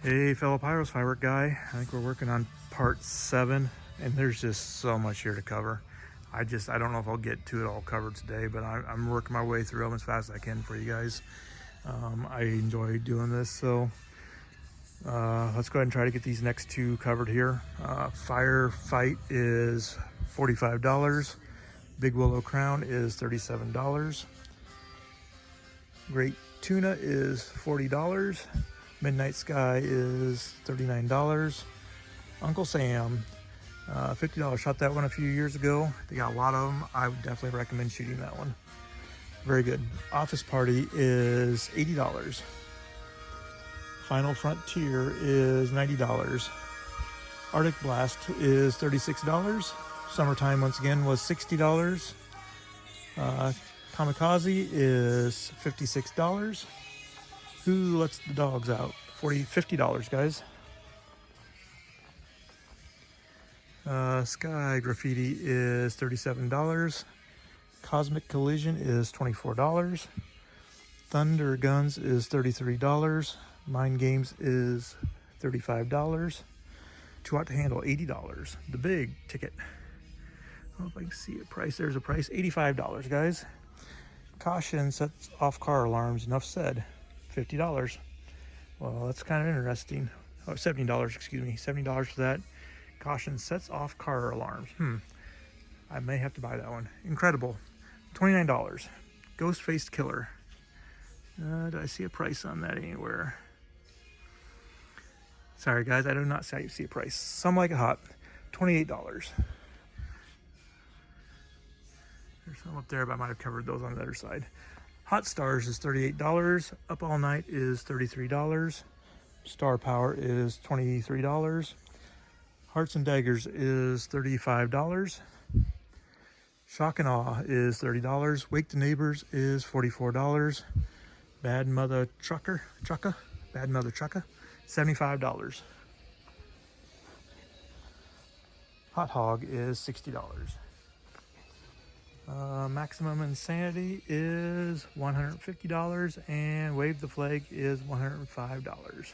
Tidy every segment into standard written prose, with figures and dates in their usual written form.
Hey fellow Pyros Firework guy, I think we're working on part 7 and there's just so much here to cover. I don't know if I'll get to it all covered today, but I'm working my way through them as fast as I can for you guys. I enjoy doing this, so let's go ahead and try to get these next 2 covered here. Firefight is $45. Big Willow Crown is $37. Great Tuna is $40. Midnight Sky is $39. Uncle Sam, $50. Shot that one a few years ago. They got a lot of them. I would definitely recommend shooting that one. Very good. Office Party is $80. Final Frontier is $90. Arctic Blast is $36. Summertime once again was $60. Kamikaze is $56. Who lets the dogs out? $50, guys. Sky Graffiti is $37. Cosmic Collision is $24. Thunder Guns is $33. Mind Games is $35. Too Hot to Handle, $80. The big ticket. I don't know if I can see a price. There's a price, $85, guys. Caution Sets Off Car Alarms, enough said. $50. Well, that's kind of interesting. Oh, $70, excuse me. $70 for that. Caution Sets Off Car Alarms. I may have to buy that one. Incredible. $29. Ghost-Faced Killer. Do I see a price on that anywhere? Sorry, guys. I do not see a price. Some Like It Hot. $28. There's some up there, but I might have covered those on the other side. Hot Stars is $38. Up All Night is $33. Star Power is $23. Hearts and Daggers is $35. Shock and Awe is $30. Wake the Neighbors is $44. Bad Mother Trucker, $75. Hot Hog is $60. Maximum Insanity is $150, and Wave the Flag is $105.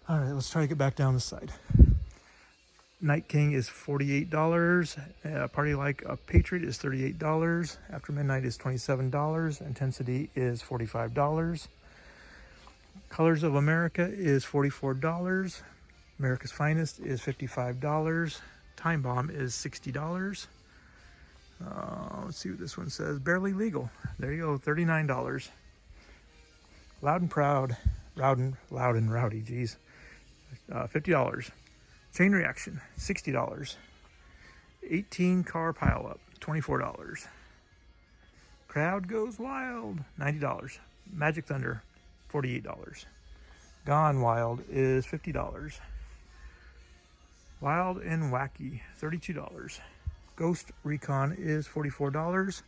All right, let's try to get back down the side. Night King is $48. Party Like a Patriot is $38. After Midnight is $27. Intensity is $45. Colors of America is $44. America's Finest is $55. Time Bomb is $60. Let's see what this one says. Barely Legal. There you go, $39. Loud and Proud. Loud and Rowdy, geez. $50. Chain Reaction, $60. 18 Car Pileup, $24. Crowd Goes Wild, $90. Magic Thunder, $48. Gone Wild is $50. Wild and Wacky, $32. Ghost Recon is $44.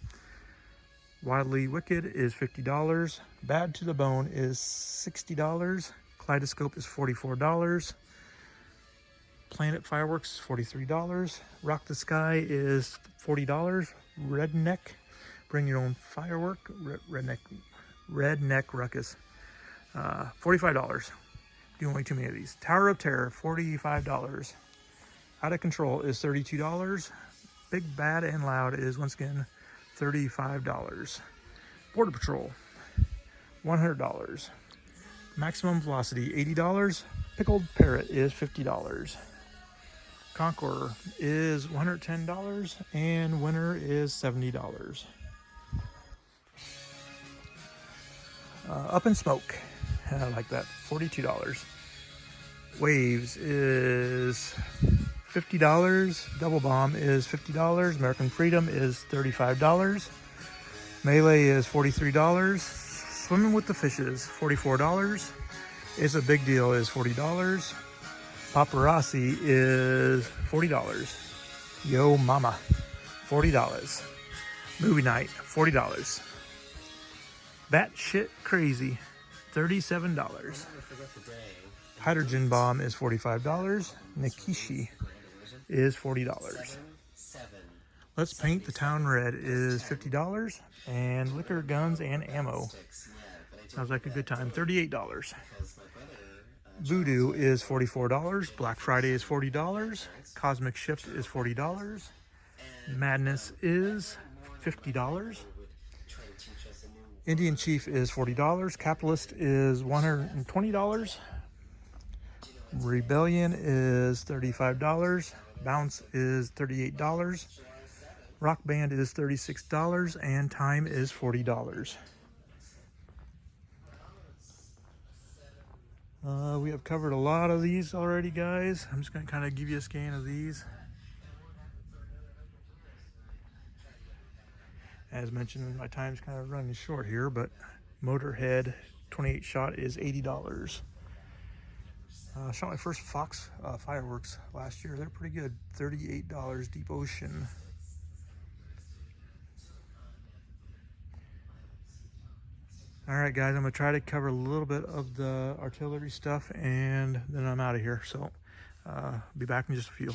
Wildly Wicked is $50. Bad to the Bone is $60. Kaleidoscope is $44. Planet Fireworks is $43. Rock the Sky is $40. Redneck, Bring Your Own Firework. Redneck Ruckus, $45. Doing way too many of these. Tower of Terror, $45. Out of Control is $32. Big Bad and Loud is once again $35. Border Patrol, $100. Maximum Velocity, $80. Pickled Parrot is $50. Conqueror is $110, and Winner is $70. Up in Smoke, I like that, $42. Waves is $50. Double Bomb is $50. American Freedom is $35. Melee is $43. Swimming with the Fishes, $44. It's a Big Deal is $40. Paparazzi is $40. Yo Mama, $40. Movie Night, $40. Batshit Crazy, $37. Hydrogen Bomb is $45. Nikishi is $40. Let's Paint the Town Red is $50. And Liquor, Guns, and Ammo. Sounds like a good time. $38. Voodoo is $44. Black Friday is $40. Cosmic Shift is $40. Madness is $50. Indian Chief is $40. Capitalist is $120. Rebellion is $35. Bounce is $38. Rock Band is $36. And Time is $40. We have covered a lot of these already, guys. I'm just going to kind of give you a scan of these. As mentioned, my time's kind of running short here, but Motorhead 28 shot is $80. Shot my first Fox fireworks last year. They're pretty good. $38 Deep Ocean. All right, guys, I'm gonna try to cover a little bit of the artillery stuff and then I'm out of here. So be back in just a few.